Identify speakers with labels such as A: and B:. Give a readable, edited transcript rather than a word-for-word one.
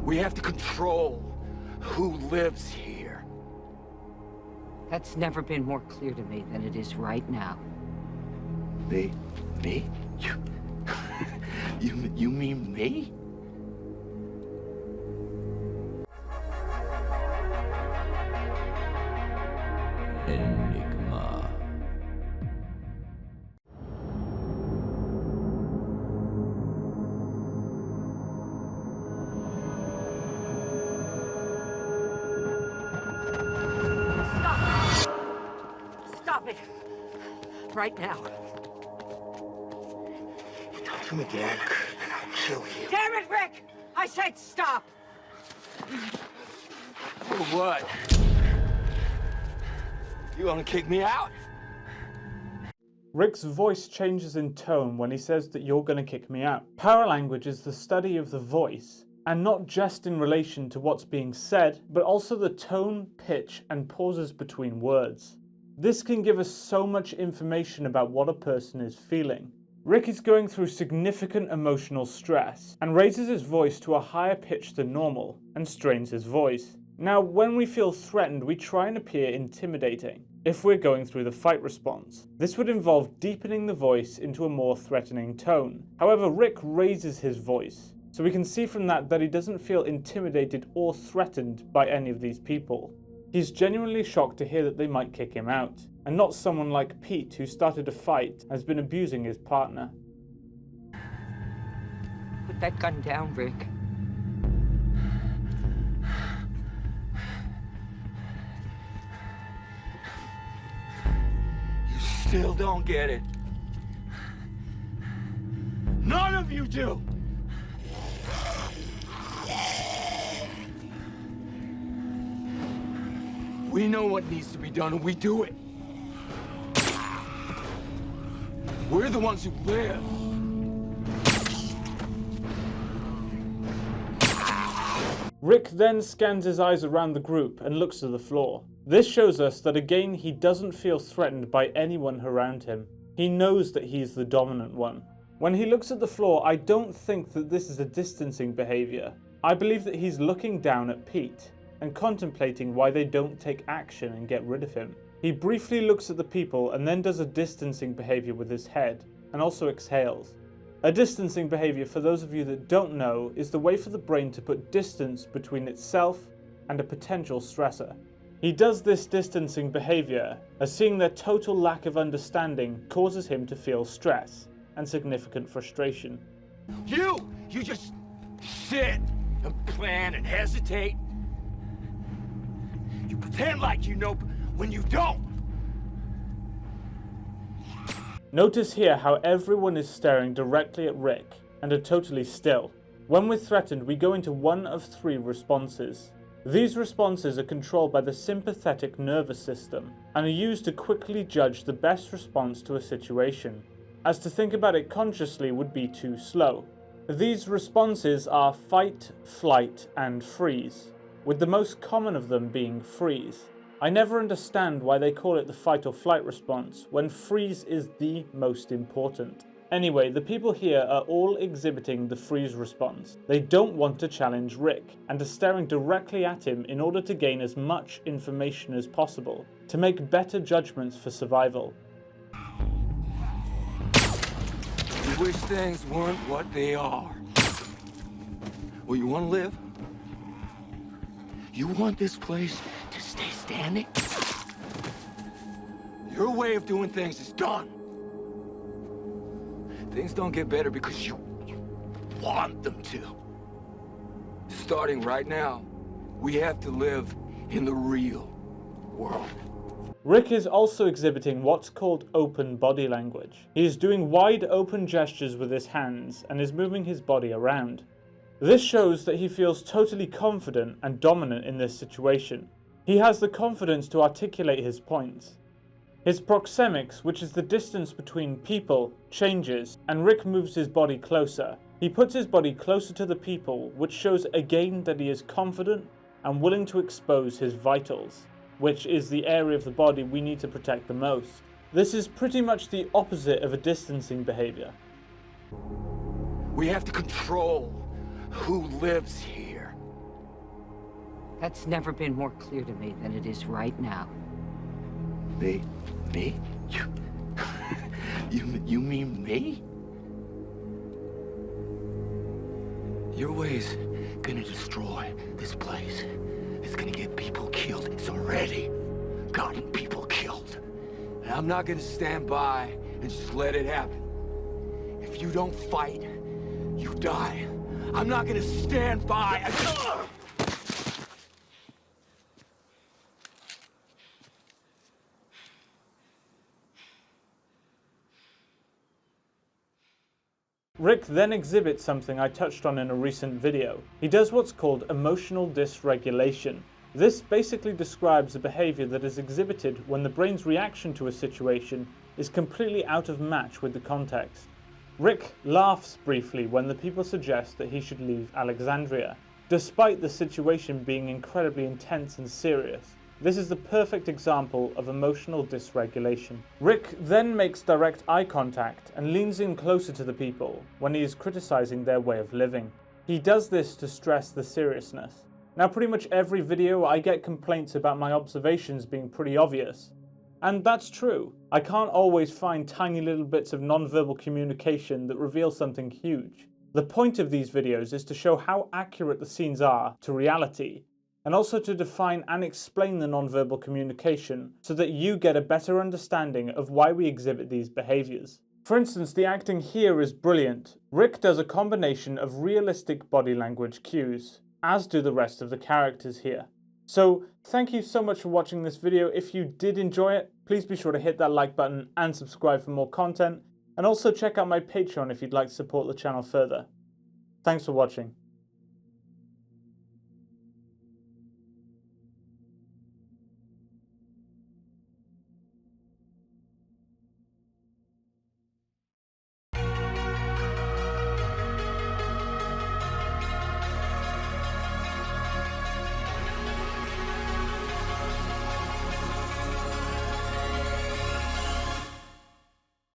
A: We have to control who lives here.
B: That's never been more clear to me than it is right now.
A: Me? Me? You mean me?
C: Enigma.
B: Stop it! Right now.
A: Touch him again, and I'll kill you.
B: Damn it, Rick! I said stop!
A: For what? You wanna kick me out?
D: Rick's voice changes in tone when he says that you're going to kick me out. Paralanguage is the study of the voice, and not just in relation to what's being said, but also the tone, pitch, and pauses between words. This can give us so much information about what a person is feeling. Rick is going through significant emotional stress, and raises his voice to a higher pitch than normal, and strains his voice. Now, when we feel threatened, we try and appear intimidating. If we're going through the fight response, this would involve deepening the voice into a more threatening tone. However, Rick raises his voice, so we can see from that he doesn't feel intimidated or threatened by any of these people. He's genuinely shocked to hear that they might kick him out, and not someone like Pete, who started a fight and has been abusing his partner.
B: Put that gun down, Rick.
A: Still don't get it. None of you do! We know what needs to be done and we do it. We're the ones who live.
D: Rick then scans his eyes around the group and looks to the floor. This shows us that again he doesn't feel threatened by anyone around him. He knows that he's the dominant one. When he looks at the floor, I don't think that this is a distancing behavior. I believe that he's looking down at Pete and contemplating why they don't take action and get rid of him. He briefly looks at the people and then does a distancing behavior with his head and also exhales. A distancing behavior, for those of you that don't know, is the way for the brain to put distance between itself and a potential stressor. He does this distancing behavior as seeing their total lack of understanding causes him to feel stress and significant frustration.
A: You just sit and plan and hesitate. You pretend like you know when you don't.
D: Notice here how everyone is staring directly at Rick and are totally still. When we're threatened, we go into one of three responses. These responses are controlled by the sympathetic nervous system and are used to quickly judge the best response to a situation, as to think about it consciously would be too slow. These responses are fight, flight, and freeze, with the most common of them being freeze. I never understand why they call it the fight or flight response when freeze is the most important. Anyway, the people here are all exhibiting the freeze response. They don't want to challenge Rick and are staring directly at him in order to gain as much information as possible to make better judgments for survival.
A: You wish things weren't what they are. Well, you want to live? You want this place to stay standing? Your way of doing things is done. Things don't get better because you want them to. Starting right now, we have to live in the real world.
D: Rick is also exhibiting what's called open body language. He is doing wide open gestures with his hands and is moving his body around. This shows that he feels totally confident and dominant in this situation. He has the confidence to articulate his points. His proxemics, which is the distance between people, changes, and Rick moves his body closer. He puts his body closer to the people, which shows again that he is confident and willing to expose his vitals, which is the area of the body we need to protect the most. This is pretty much the opposite of a distancing behavior.
A: We have to control who lives here.
B: That's never been more clear to me than it is right now.
A: Me? Me? You mean me? Your way's gonna destroy this place. It's gonna get people killed. It's already gotten people killed. And I'm not gonna stand by and just let it happen. If you don't fight, you die. I'm not gonna stand by and...
D: Rick then exhibits something I touched on in a recent video. He does what's called emotional dysregulation. This basically describes a behavior that is exhibited when the brain's reaction to a situation is completely out of match with the context. Rick laughs briefly when the people suggest that he should leave Alexandria, despite the situation being incredibly intense and serious. This is the perfect example of emotional dysregulation. Rick then makes direct eye contact and leans in closer to the people when he is criticizing their way of living. He does this to stress the seriousness. Now, pretty much every video I get complaints about my observations being pretty obvious. And that's true. I can't always find tiny little bits of non-verbal communication that reveal something huge. The point of these videos is to show how accurate the scenes are to reality, and also to define and explain the non-verbal communication so that you get a better understanding of why we exhibit these behaviors. For instance, the acting here is brilliant. Rick does a combination of realistic body language cues, as do the rest of the characters here. So, thank you so much for watching this video. If you did enjoy it, please be sure to hit that like button and subscribe for more content, and also check out my Patreon if you'd like to support the channel further. Thanks for watching.